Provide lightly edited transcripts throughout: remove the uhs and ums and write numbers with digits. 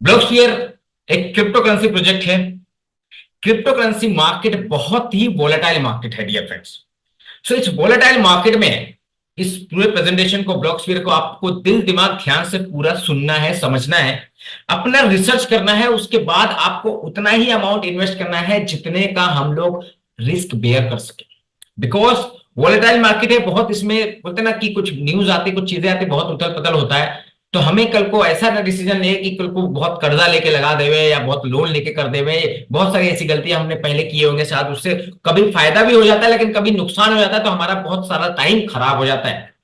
ब्लॉकस्फीयर एक crypto currency project है। Crypto currency market बहुत ही वोलेटाइल मार्केट है डियर फ्रेंड्स। सो इस वोलेटाइल मार्केट में इस पूरे प्रेजेंटेशन को, ब्लॉकस्फीयर को, आपको दिल दिमाग ध्यान से पूरा सुनना है, समझना है, अपना रिसर्च करना है। उसके बाद आपको उतना ही अमाउंट इन्वेस्ट करना है जितने का हम लोग रिस्क बेयर कर सके। बिकॉज वॉलेटाइल मार्केट है बहुत, इसमें बोलते ना कि कुछ न्यूज आती, कुछ चीजें आती, बहुत उथल पुथल होता है। तो हमें कल को ऐसा ना डिसीजन ले कि कल को बहुत कर्जा लेके लगा देवे या बहुत लोन लेके कर देवे। बहुत सारी ऐसी गलतियां हमने पहले किए होंगे, शायद उससे कभी फायदा भी हो जाता है लेकिन कभी नुकसान हो जाता है, तो हमारा बहुत सारा टाइम खराब हो जाता है।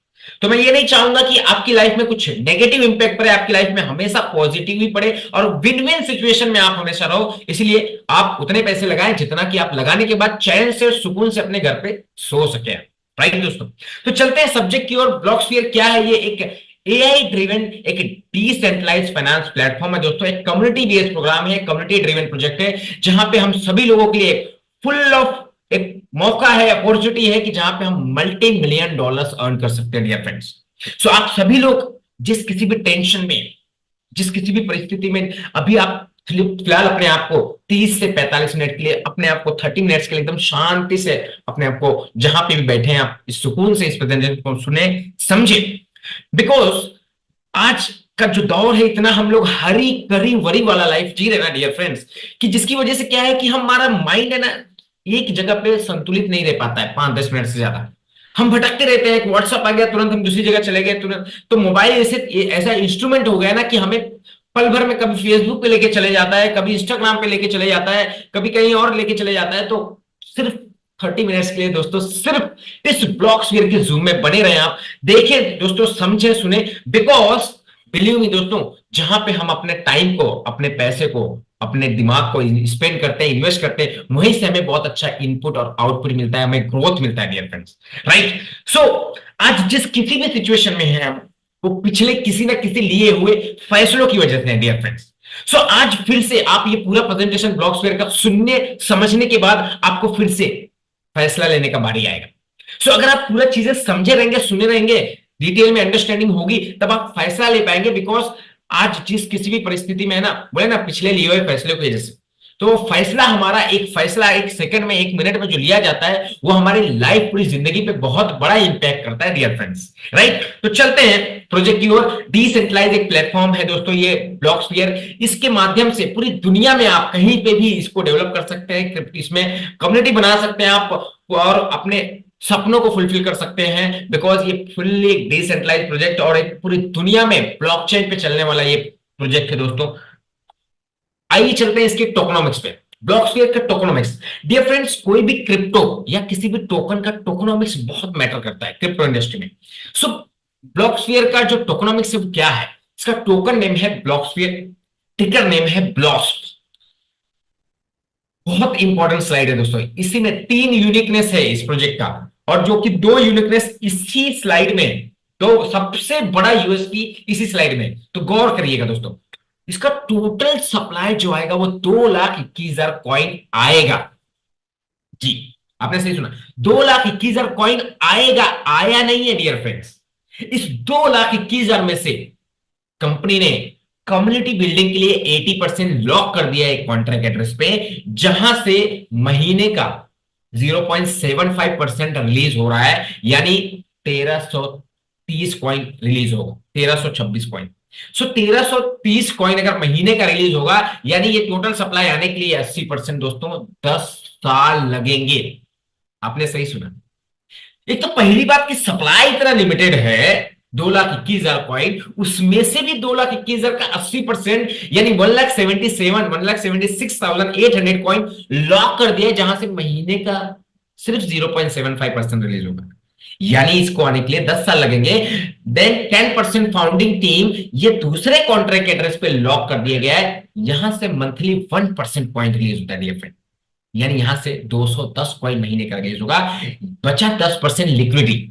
तो मैं ये नहीं चाहूंगा कि आपकी लाइफ में कुछ नेगेटिव इंपैक्ट पड़े, आपकी लाइफ में हमेशा पॉजिटिव ही पड़े और विन विन सिचुएशन में आप हमेशा रहो। इसलिए आप उतने पैसे लगाएं जितना कि आप लगाने के बाद चैन से और सुकून से अपने घर पे सो सके। राइट दोस्तों, तो चलते हैं सब्जेक्ट की ओर। ब्लॉकस्फीयर क्या है? ये एक एआई ड्रिवन एक डिसेंट्रलाइज्ड फाइनेंस प्लेटफॉर्म है दोस्तों। एक कम्युनिटी बेस्ड प्रोग्राम है, कम्युनिटी ड्रिवन प्रोजेक्ट है, जहां पे हम सभी लोगों के लिए फुल ऑफ एक मौका है, अपॉर्चुनिटी है कि जहां पे हम मल्टी मिलियन डॉलर्स अर्न कर सकते हैं डियर फ्रेंड्स। सो आप सभी लोग जिस किसी भी टेंशन में, जिस किसी भी परिस्थिति में अभी आप फिलहाल अपने आप को 30 से 45 मिनट के लिए, अपने आप को 30 मिनट्स के लिए एकदम शांति से अपने आप को जहां पे भी बैठे हैं, आप इस सुकून से इस प्रेजेंटेशन को सुने, समझे। बिकॉज आज का जो दौर है, इतना हम लोग हरी करी वरी वाला लाइफ जी रहे ना डियर फ्रेंड्स, कि जिसकी वजह से क्या है कि हमारा माइंड है ना एक जगह पे संतुलित नहीं रह पाता है 5-10 मिनट से ज्यादा। हम भटकते रहते हैं, व्हाट्सअप आ गया तुरंत हम दूसरी जगह चले गए तुरंत। तो मोबाइल ऐसे ऐसा इंस्ट्रूमेंट हो गया ना कि हमें पल भर में कभी फेसबुक पे लेके चले जाता है, कभी इंस्टाग्राम पे लेके चले जाता है, कभी कहीं और लेके चले जाता है। तो सिर्फ 30 मिनट्स के लिए दोस्तों सिर्फ इस ब्लॉकस्फीयर के जूम में बने रहे आप, देखें दोस्तों, समझे, सुने। बिकॉज बिलीव मी दोस्तों, जहां पे हम अपने टाइम को, अपने पैसे को, अपने दिमाग को स्पेंड करते हैं, इन्वेस्ट करते हैं, वहीं से हमें बहुत अच्छा इनपुट और आउटपुट मिलता है, हमें ग्रोथ मिलता है डियर फ्रेंड्स। राइट। सो आज जिस किसी भी सिचुएशन में है हम, वो पिछले किसी ना किसी लिए हुए फैसलों की वजह से है डियर फ्रेंड्स। सो आज फिर से आप ये पूरा प्रेजेंटेशन ब्लॉकस्फीयर का सुनने समझने के बाद आपको फिर से फैसला लेने का बारी आएगा। सो अगर आप पूरा चीजें समझे रहेंगे, सुने रहेंगे, डिटेल में अंडरस्टैंडिंग होगी, तब आप फैसला ले पाएंगे। बिकॉज आज जिस किसी भी परिस्थिति में है ना, बोले ना पिछले लिए हुए फैसले की वजह से, तो फैसला हमारा, एक फैसला एक सेकंड में, एक मिनट में जो लिया जाता है, वो हमारी लाइफ, पूरी जिंदगी पे बहुत बड़ा इंपैक्ट करता है डियर फ्रेंड्स। राइट। तो चलते हैं प्रोजेक्ट की ओर। डिसेंट्रलाइज एक प्लेटफॉर्म है दोस्तों ये ब्लॉकस्फीयर। इसके माध्यम से पूरी दुनिया में आप कहीं पे भी इसको डेवलप कर सकते हैं, इसमें कम्युनिटी बना सकते हैं आप और अपने सपनों को फुलफिल कर सकते हैं। बिकॉज ये फुल्ली डिसेंट्रलाइज प्रोजेक्ट और एक पूरी दुनिया में ब्लॉकचेन पे चलने वाला ये प्रोजेक्ट है दोस्तों। आइए चलते हैं इसके टोकनोमिक्स पे। ब्लॉकस्फीयर का टोकनोमिक्स डियर फ्रेंड्स, कोई भी क्रिप्टो या किसी भी टोकन का टोकनोमिक्स बहुत मैटर करता है क्रिप्टो इंडस्ट्री में। सो ब्लॉकस्फीयर का जो टोकनोमिक्स है वो क्या है? इसका टोकन नेम है ब्लॉकस्फीयर, टिकर नेम है ब्लॉस्प। बहुत इंपॉर्टेंट स्लाइड है दोस्तों, इसी में 3 यूनिकनेस है इस प्रोजेक्ट का, और जो कि 2 यूनिकनेस इसी स्लाइड में, तो सबसे बड़ा यूएसपी इसी स्लाइड में। तो गौर करिएगा दोस्तों, इसका टोटल सप्लाई जो आएगा वो 2,21,000 कॉइन आएगा। जी, आपने सही सुना, 2,21,000 कॉइन आएगा, आया नहीं है डियर फ्रेंड्स। इस 2,21,000 में से कंपनी ने कम्युनिटी बिल्डिंग के लिए 80% लॉक कर दिया एक कॉन्ट्रैक्ट एड्रेस पे, जहां से महीने का 0.75% रिलीज हो रहा है, यानी 1,330 कॉइन रिलीज होगा, 1,326 कॉइन। सो 1,330 कॉइन अगर महीने का रिलीज होगा, यानी ये टोटल सप्लाई आने के लिए 80% दोस्तों 10 साल लगेंगे। आपने सही सुना। एक तो पहली बात कि सप्लाई इतना लिमिटेड है, 2,21,000 कॉइन, उसमें से भी 2,21,000 का 80% यानी 1,76,800 कॉइन लॉक कर दिया, जहां से महीने का सिर्फ 0.75% रिलीज होगा, यानी इसको आने के लिए 10 साल लगेंगे। देन 10% फाउंडिंग टीम, ये दूसरे कॉन्ट्रैक्ट एड्रेस पे लॉक कर दिया गया है, यहां से मंथली 1% पॉइंट रिलीज होता है डियर फ्रेंड, यानी यहां से 210 कॉइन महीने का रिलीज होगा। बचा 10% लिक्विडिटी,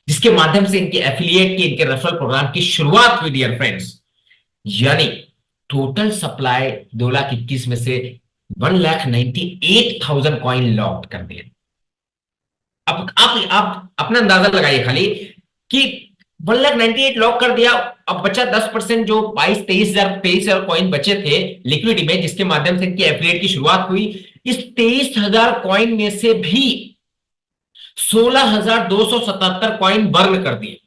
जिसके माध्यम से इनके एफिलिएट की, इनके रेफरल प्रोग्राम की शुरुआत हुई डियर फ्रेंड्स। यानी टोटल सप्लाई 2,21,000 में से 1,98,000 कॉइन लॉक कर दिए। अब आप अपना अंदाजा लगाइए खाली कि 1,98,000 लॉक कर दिया, अब बचा 10%, जो 22-23 हजार कॉइन बचे थे लिक्विडिटी में, जिसके माध्यम से इनकी एफिलिएट की शुरुआत हुई। इस 23,000 कॉइन में से भी 16,277 कॉइन बर्न कर दिए।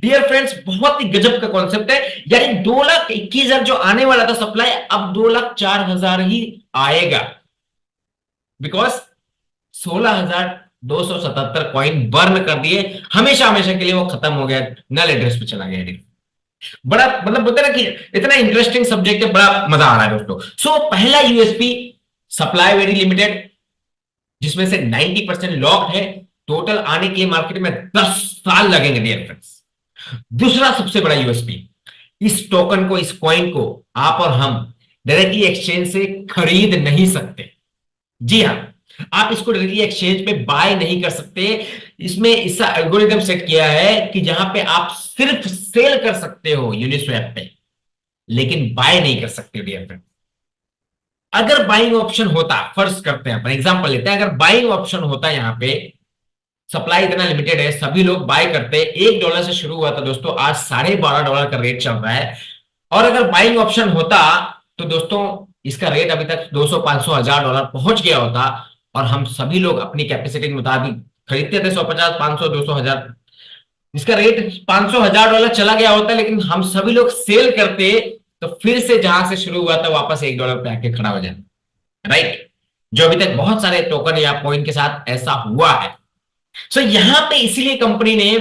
डियर फ्रेंड्स, बहुत ही गजब का कॉन्सेप्ट है। यानी 2,21,000 जो आने वाला था सप्लाई, अब 2,04,000 ही आएगा, बिकॉज 16,277 कॉइन बर्न कर दिए, हमेशा हमेशा के लिए वो खत्म हो गया, नल एड्रेस पे चला गया। बड़ा मतलब बोलते ना कि इतना इंटरेस्टिंग सब्जेक्ट है, बड़ा मजा आ रहा है दोस्तों। सो पहला यूएसपी, सप्लाई वेरी लिमिटेड, जिसमें से 90% लॉक्ड है। टोटल आने के लिए मार्केट में 10 साल लगेंगे डियर फ्रेंड्स। दूसरा सबसे बड़ा यूएसपी, इस टोकन को, इस कॉइन को आप और हम डायरेक्टली एक्सचेंज से खरीद नहीं सकते। जी हां, आप इसको डायरेक्टली एक्सचेंज पे बाय नहीं कर सकते। इसमें इसका एल्गोरिथम सेट किया है कि जहां पे आप सिर्फ सेल कर सकते हो यूनिस्वैप पे, लेकिन बाय नहीं कर सकते डियर फ्रेंड। अगर बाइंग ऑप्शन होता, फर्ज करते हैं, अपन एग्जांपल लेते हैं, अगर बाइंग ऑप्शन होता, यहां पे सप्लाई इतना लिमिटेड है, सभी लोग बाय करते, $1 से शुरू हुआ था दोस्तों, आज $12.5 का रेट चल रहा है। और अगर बाइंग ऑप्शन होता तो दोस्तों इसका रेट अभी तक 200, 500, $1,000 पहुंच गया होता, और हम सभी लोग अपनी कैपेसिटी के मुताबिक खरीदते थे। 150, 500, 200, 1000, इसका रेट 500, $1,000 चला गया होता, लेकिन हम सभी लोग सेल करते, तो फिर से जहां से शुरू हुआ था वापस $1 पे आके खड़ा हो जाता, राइट? जो अभी तक बहुत सारे टोकन या कॉइन के साथ ऐसा हुआ है। सो यहां पे इसीलिए कंपनी ने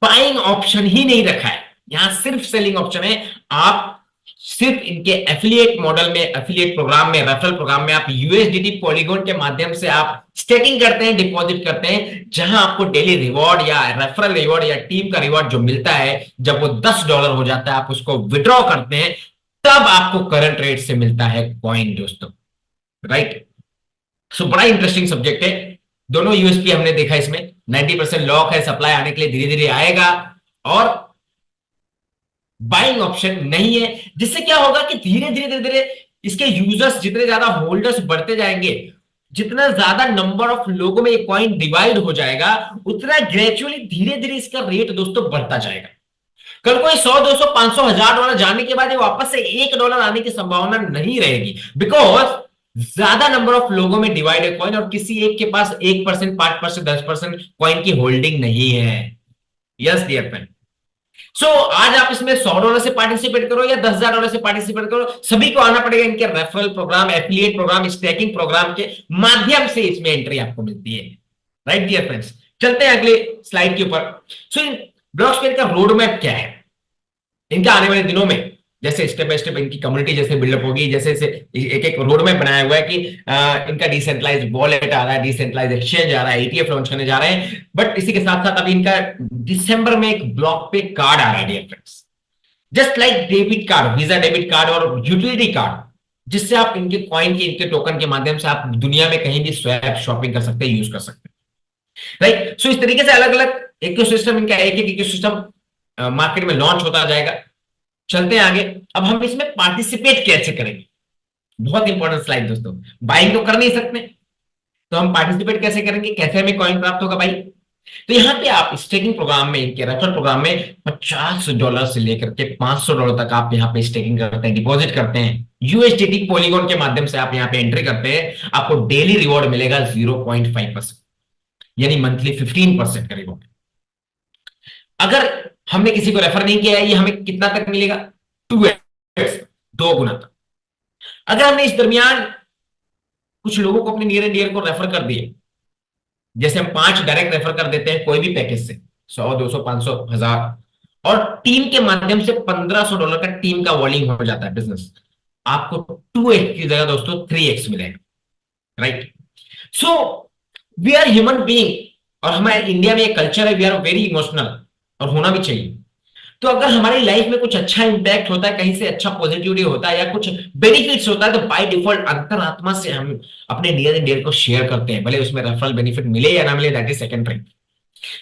बाइंग ऑप्शन ही नहीं रखा है, यहां सिर्फ सेलिंग ऑप्शन है। आप सिर्फ इनके एफिलिएट मॉडल में, एफिलिएट प्रोग्राम में, रेफरल प्रोग्राम में आप यूएसडीटी पॉलीगॉन के माध्यम से आप स्टेकिंग करते हैं, डिपॉजिट करते हैं, जहां आपको डेली रिवॉर्ड या रेफरल रिवॉर्ड या टीम का रिवॉर्ड जो मिलता है, जब वो $10 हो जाता है, आप उसको विड्रॉ करते हैं, तब आपको करंट रेट से मिलता है कॉइन दोस्तों, राइट? सो बड़ा इंटरेस्टिंग सब्जेक्ट है। दोनों यूएसपी हमने देखा, इसमें 90% लॉक है, सप्लाई आने के लिए धीरे धीरे आएगा, और बाइंग ऑप्शन नहीं है, जिससे क्या होगा कि धीरे धीरे धीरे धीरे इसके यूजर्स, जितने ज्यादा होल्डर्स बढ़ते जाएंगे, जितना ज्यादा नंबर ऑफ लोगों में ये कॉइन डिवाइड हो जाएगा, उतना ग्रेजुअली धीरे धीरे इसका रेट दोस्तों बढ़ता जाएगा। कल कोई 100, 200, 500, $1,000 जाने के बाद ये वापस से $1 आने की संभावना नहीं रहेगी, बिकॉज ज्यादा नंबर ऑफ लोगों में डिवाइड है कॉइन, और किसी एक के पास 1%, 5%, 10% कॉइन की होल्डिंग नहीं है। Yes dear friend. सो आज आप इसमें $100 से पार्टिसिपेट करो या $10,000 से पार्टिसिपेट करो, सभी को आना पड़ेगा इनके referral program, affiliate program, staking program के माध्यम से इसमें एंट्री आपको मिलती है, राइट डियर फ्रेंड्स। चलते हैं अगले स्लाइड के ऊपर। सो ब्लॉकस्क्वेयर का रोड मैप क्या है इनका आने वाले दिनों में, जैसे स्टेप बाय स्टेप इनकी कम्युनिटी जैसे बिल्डअप होगी, जैसे एक एक रोड मैप बनाया हुआ है कि इनका डिसेंट्रलाइज वॉलेट आ रहा है, डिसेंट्रलाइज एक्सचेंज आ रहा है, ईटीएफ लॉन्च करने जा रहे हैं। बट इसी के साथ साथ अभी इनका दिसंबर में एक ब्लॉक पे कार्ड आ रहा है dear friends, just like debit card, Visa debit card और यूटिलिटी कार्ड, जिससे आप इनके कॉइन के, इनके टोकन के माध्यम से आप दुनिया में कहीं भी स्वैप शॉपिंग कर सकते हैं, यूज कर सकते हैं, राइट? सो इस तरीके से अलग अलग इकोसिस्टम, इनका एक एक इकोसिस्टम मार्केट में लॉन्च होता जाएगा। चलते हैं आगे। अब हम इसमें पार्टिसिपेट कैसे करेंगे, बहुत इंपॉर्टेंट स्लाइड दोस्तों। बाइंग तो कर नहीं सकते, तो हम पार्टिसिपेट कैसे करेंगे, कैसे हमें कॉइन प्राप्त होगा भाई? तो यहां पे आप स्टेकिंग प्रोग्राम में, इनके रेफरल प्रोग्राम में $50 से लेकर के $500 तक आप यहां पे स्टेकिंग करते हैं, डिपॉजिट करते हैं, यूएसडीटी पॉलीगॉन के माध्यम से आप यहां पे एंट्री करते हैं, आपको डेली रिवॉर्ड मिलेगा 0.5%, यानी मंथली 15% का रिवॉर्ड। अगर हमने किसी को रेफर नहीं किया है, ये हमें कितना तक मिलेगा? 2x, 2 गुना तक। अगर हमने इस दरमियान कुछ लोगों को अपने नियर एंड डियर को रेफर कर दिए, जैसे हम 5 डायरेक्ट रेफर कर देते हैं कोई भी पैकेज से, 100, 200, 500, 1000, और टीम के माध्यम से $1,500 का टीम का वॉल्यूम हो जाता है बिजनेस, आपको 2x की जगह दोस्तों 3x मिलेगा, right? So we are human being, और हमारे इंडिया में एक कल्चर है, वी आर वेरी इमोशनल, और होना भी चाहिए। तो अगर हमारी लाइफ में कुछ अच्छा इंपैक्ट होता है, कहीं से अच्छा पॉजिटिविटी होता है, या कुछ बेनिफिट्स होता है, तो बाय डिफॉल्ट अंतरात्मा से हम अपने नियर एंड डियर को शेयर करते हैं, भले उसमें रेफरल बेनिफिट मिले या ना मिले, दैट इज सेकेंडरी।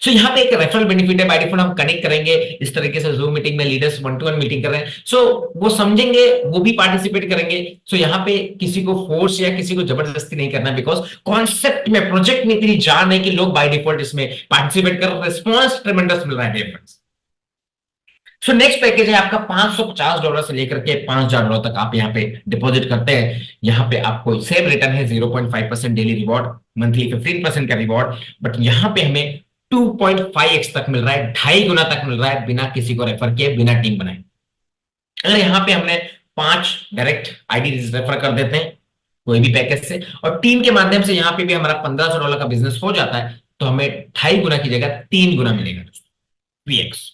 सो यहाँ पे एक रेफरल बेनिफिट है, बाय डिफॉल्ट हम कनेक्ट करेंगे इस तरीके से, जूम मीटिंग में लीडर्स 1-to-1 मीटिंग कर रहे हैं, सो वो समझेंगे, वो भी पार्टिसिपेट करेंगे। सो यहाँ पे किसी को फोर्स या किसी को जबरदस्ती नहीं करना, बिकॉज कॉन्सेप्ट में, प्रोजेक्ट में इतनी जान है कि लोग बाय डिफॉल्ट इसमें पार्टिसिपेट कर, रिस्पॉन्स ट्रेमेंडस मिल रहा है। सो नेक्स्ट पैकेज है आपका $550 से लेकर के $5,000 तक आप यहाँ पे डिपॉजिट करते हैं। यहाँ पे आपको सेम रिटर्न है 0.5% डेली रिवॉर्ड, मंथली 15% का रिवॉर्ड, बट यहाँ पे हमें 2.5x तक मिल रहा है, 2.5 गुना तक मिल रहा है बिना किसी को रेफर किए, बिना टीम बनाए। अगर यहाँ पे हमने 5 डायरेक्ट आईडी रेफर कर देते हैं कोई भी पैकेज से, और टीम के माध्यम से यहाँ पे भी हमारा $1,500 का बिजनेस हो जाता है, तो हमें 2.5 गुना की जगह 3 गुना मिलेगा दोस्तों, 3x।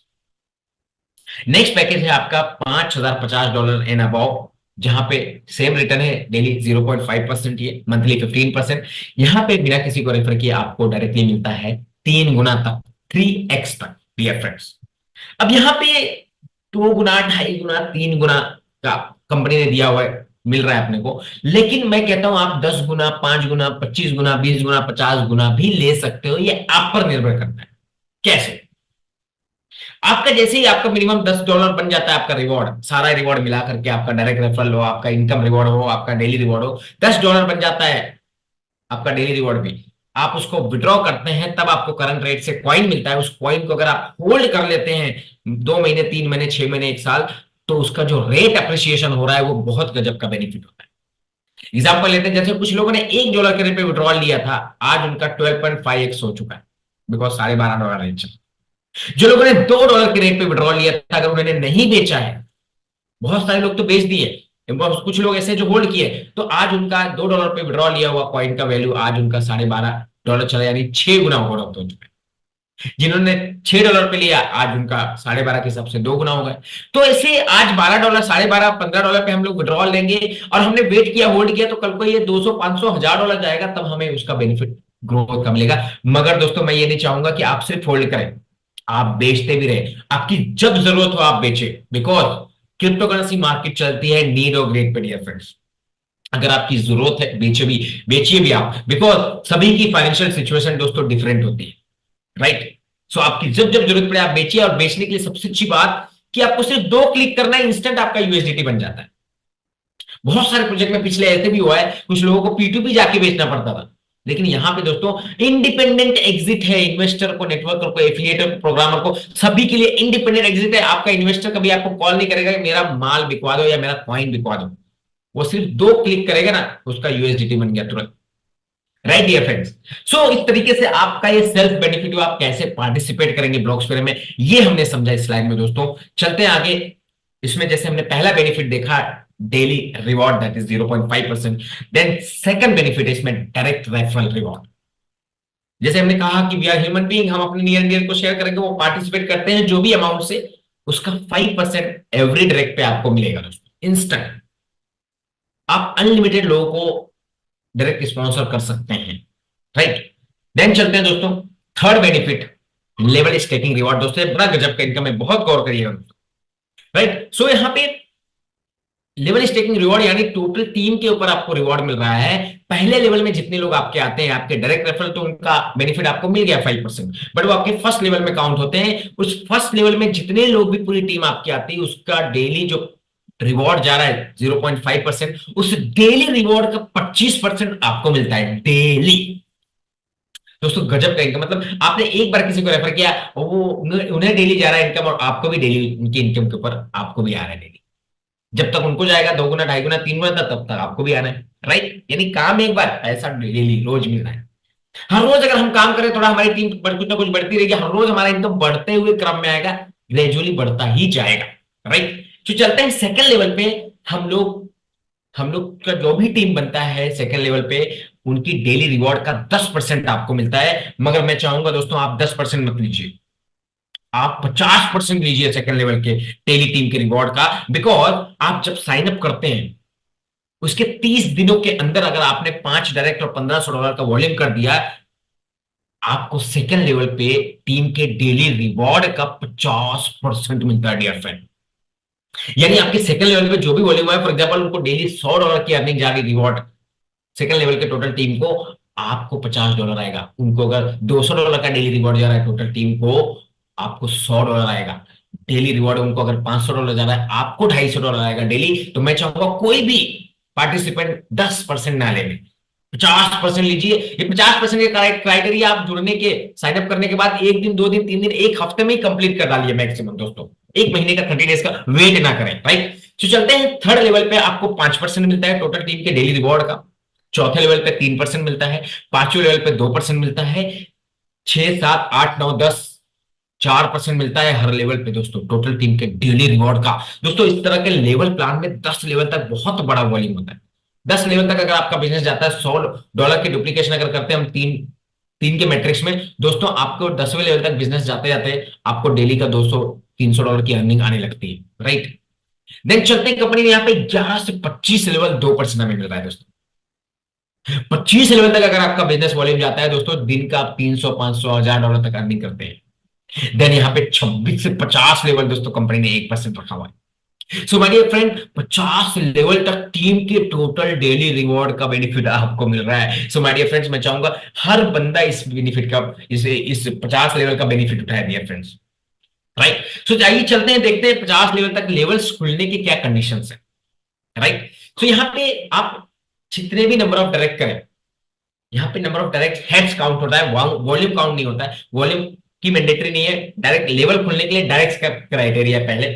नेक्स्ट पैकेज है आपका $5,050 एंड अबाव, जहां पे सेम रिटर्न है डेली 0.5%, ये मंथली 15%। यहां पे बिना किसी को रेफर किए आपको डायरेक्टली मिलता है 3 गुना तक, 3x तक डियर फ्रेंड्स। अब यहाँ पे 2 गुना, 2.5 गुना, 3 गुना का कंपनी ने दिया हुआ है, मिल रहा है अपने को, लेकिन मैं कहता हूं आप 10 गुना, 5 गुना, 25 गुना, 20 गुना, 50 गुना भी ले सकते हो, ये आप पर निर्भर करता है। कैसे? आपका जैसे ही आपका मिनिमम $10 बन जाता है, आपका रिवॉर्ड, सारा रिवॉर्ड मिला करके, आपका डायरेक्ट रेफरल हो, आपका इनकम रिवॉर्ड हो, आपका डेली रिवॉर्ड हो, $10 बन जाता है आपका डेली रिवॉर्ड भी, आप उसको विड्रॉ करते हैं, तब आपको करंट रेट से कॉइन मिलता है। उस कॉइन को अगर आप होल्ड कर लेते हैं 2 महीने, 3 महीने, 6 महीने, 1 साल, तो उसका जो रेट अप्रिसिएशन हो रहा है वो बहुत गजब का बेनिफिट होता है। एग्जाम्पल लेते हैं, जैसे कुछ लोगों ने $1 के रेट पे विड्रॉल लिया था, आज उनका 12.5x हो चुका है, बिकॉज $12.5 रेट चल। जो लोगों ने $2 के रेट पे विड्रॉल लिया था, अगर उन्होंने नहीं बेचा है, बहुत सारे लोग तो बेच दिए, कुछ लोग ऐसे जो होल्ड किए, तो आज उनका $2 पे विड्रॉल लिया हुआ कॉइन का वैल्यू आज उनका $12.5 चला, यानी 6 गुना हो चुका है। जिन्होंने $6 पे लिया, आज उनका 12.5 के हिसाब से 2 गुना हो गए। तो ऐसे आज $12, 12.5, $15 पे हम लोग विड्रॉल लेंगे, और हमने वेट किया, होल्ड किया, तो कल को ये 200, 500, $1,000 जाएगा, तब हमें उसका बेनिफिट ग्रोथ का मिलेगा। मगर दोस्तों मैं ये नहीं चाहूंगा कि आप सिर्फ होल्ड करें, आप बेचते भी रहे, आपकी जब जरूरत हो आप बेचे, बिकॉज क्रिप्टो करेंसी मार्केट चलती है नीड और ग्रेड पे डियर फ्रेंड्स। अगर आपकी जरूरत है, बेचिए भी आप, बिकॉज सभी की फाइनेंशियल सिचुएशन दोस्तों डिफरेंट होती है, राइट। सो आपकी जब जब जरूरत पड़े आप बेचिए, और बेचने के लिए सबसे अच्छी बात कि आपको सिर्फ 2 क्लिक करना है, इंस्टेंट आपका यूएसडीटी बन जाता है। बहुत सारे प्रोजेक्ट में पिछले ऐसे भी हुआ है, कुछ लोगों को P2P जाके बेचना पड़ता था, लेकिन यहां पे दोस्तों इंडिपेंडेंट एग्जिट है, इन्वेस्टर को, नेटवर्कर को, एफिलिएटर को, प्रोग्रामर को, सभी के लिए इंडिपेंडेंट एग्जिट है। आपका इन्वेस्टर कभी आपको कॉल नहीं करेगा कि मेरा माल बिकवा दो या मेरा कॉइन बिकवा दो, वो सिर्फ 2 क्लिक करेगा ना, उसका यूएसडीटी बन गया तुरंत, राइट डियर फ्रेंड्स। सो इस तरीके से आपका ये सेल्फ बेनिफिट हो, आप कैसे पार्टिसिपेट करेंगे ब्लॉकस्फेयर में, ये हमने समझा इस स्लाइड में दोस्तों। चलते हैं आगे। इसमें जैसे हमने पहला बेनिफिट देखा daily reward, that is 0.5%, then second benefit है इसमें डायरेक्ट रेफरल रिवॉर्ड। जैसे हमने कहा कि वी आर ह्यूमन बीइंग, हम अपने नियर नियर को शेयर करेंगे, वो पार्टिसिपेट करते हैं जो भी अमाउंट से, उसका 5% एवरी डायरेक्ट पे आपको मिलेगा दोस्तों, इंस्टेंट। आप अनलिमिटेड लोगों को डायरेक्ट स्पॉन्सर कर सकते हैं, राइट। देन चलते हैं दोस्तों, third benefit level staking reward. दोस्तों बड़ा गजब का इनकम है, बहुत गौर करिएगा दोस्तों, राइट। सो यहां पे लेवल स्टेकिंग रिवॉर्ड यानी टोटल टीम के ऊपर आपको रिवॉर्ड मिल रहा है। पहले लेवल में जितने लोग आपके आते हैं, आपके डायरेक्ट रेफरल, तो उनका बेनिफिट आपको मिल गया 5%, बट वो आपके फर्स्ट लेवल में काउंट होते हैं। उस फर्स्ट लेवल में जितने लोग भी पूरी टीम आपकी आती है, उसका डेली जो रिवॉर्ड जा रहा है 0.5%, उस डेली रिवॉर्ड का 25% आपको मिलता है डेली। दोस्तों गजब का इनकम, मतलब आपने एक बार किसी को रेफर किया, वो उन्हें डेली जा रहा है इनकम, और आपको भी डेली उनकी इनकम के ऊपर आपको भी आ रहा है डेली। जब तक उनको जाएगा 2 गुना, 2.5 गुना, 3 गुना, तब तक आपको भी आना है, राइट। यानी काम एक बार, पैसा डेली रोज मिल रहा है। हर रोज अगर हम काम करें, थोड़ा हमारी टीम कुछ ना कुछ बढ़ती रहेगी, हर रोज हमारा इनकम बढ़ते हुए क्रम में आएगा, ग्रेजुअली बढ़ता ही जाएगा, राइट। तो चलते हैं सेकंड लेवल पे। हम लोग का जो भी टीम बनता है सेकंड लेवल पे, उनकी डेली रिवॉर्ड का 10% आपको मिलता है। मगर मैं चाहूंगा दोस्तों आप 10% मत लीजिए, आप 50% लीजिए सेकंड लेवल के डेली टीम के रिवॉर्ड का, बिकॉज आप जब साइन अप करते हैं उसके 30 दिनों के अंदर अगर आपने 5 डायरेक्ट और $1,500 का वॉल्यूम कर दिया, आपको सेकंड लेवल पे टीम के डेली रिवॉर्ड का 50% मिलता है डियर फ्रेंड। यानी आपके सेकंड लेवल पे जो भी वॉल्यूम है, फॉर एग्जांपल उनको डेली $100 की अर्निंग जा रही रिवॉर्ड, सेकंड लेवल के टोटल टीम को आपको $50 आएगा। उनको अगर $200 का डेली रिवॉर्ड जा रहा है टोटल टीम को, आपको $100 आएगा डेली रिवॉर्ड। उनको अगर $500 जा रहा है, आपको $250 आएगा डेली। तो मैं चाहूंगा कोई भी पार्टिसिपेंट 10% ना लेने, 50% लीजिए। ये 50% के क्राइटेरिया आप जुड़ने के, साइन अप करने के बाद 1 दिन, 2 दिन, 3 दिन, 1 हफ्ते में ही कंप्लीट कर डालिए मैक्सिमम दोस्तों, एक महीने का 30 डेज का वेट ना करें, राइट। तो चलते हैं थर्ड लेवल पे, आपको 5% मिलता है टोटल टीम के डेली रिवॉर्ड का। चौथे लेवल पे 3% मिलता है। पांचवें लेवल पे 2% मिलता है। 6, 7, 8, 9, 10 4% मिलता है हर लेवल पे दोस्तों, टोटल टीम के डेली रिवॉर्ड का। दोस्तों इस तरह के लेवल प्लान में 10 लेवल तक बहुत बड़ा वॉल्यूम होता है। 10 लेवल तक अगर आपका बिजनेस जाता है, $100 की डुप्लीकेशन अगर करते हैं हम तीन तीन के मैट्रिक्स में दोस्तों, आपको 10वें लेवल तक बिजनेस जाते जाते आपको डेली का $200-300 की अर्निंग आने लगती है, राइट। देन चलते हैं कंपनी ने यहाँ पे 11 से 25 लेवल 2% हमें मिल रहा है दोस्तों। 25 लेवल तक अगर आपका बिजनेस वॉल्यूम जाता है दोस्तों, दिन का आप 300, 500, $1000 तक अर्निंग करते हैं। देन यहाँ पे 26 से 50 लेवल दोस्तों कंपनी ने 1% रखा हुआ है। So my dear friend, 50 level तक टीम के टोटल डेली रिवॉर्ड का बेनिफिट आपको मिल रहा है। सो माय डियर फ्रेंड्स, मैं चाहूंगा हर बंदा इस बेनिफिट का, इस 50 लेवल का बेनिफिट उठाए डियर फ्रेंड्स, राइट। सो आइए चलते हैं, देखते हैं 50 लेवल तक लेवल्स खुलने की क्या कंडीशंस है, राइट। सो यहाँ पे आप जितने भी नंबर ऑफ डायरेक्ट करें, यहाँ पे number of direct heads count होता है, वॉल्यूम काउंट नहीं होता है। वॉल्यूम की मैंडेटरी नहीं है। डायरेक्ट लेवल खुलने के लिए डायरेक्ट का क्राइटेरिया है। पहले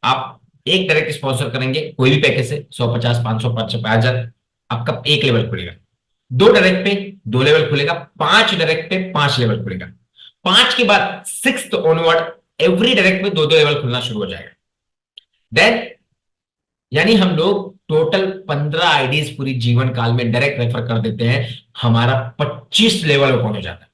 आप एक डायरेक्ट स्पॉन्सर करेंगे कोई भी पैकेज से 100, 50, 500, 5,000, आपका एक लेवल खुलेगा। 2 डायरेक्ट पे 2 लेवल खुलेगा। 5 डायरेक्ट पे 5 लेवल खुलेगा। 5 के बाद 6th ऑनवर्ड एवरी डायरेक्ट में 2-2 लेवल खुलना शुरू हो जाएगा। देन यानी हम लोग टोटल 15 आईडीज पूरी जीवन काल में डायरेक्ट रेफर कर देते हैं, हमारा 25 लेवल ओपन हो जाता है।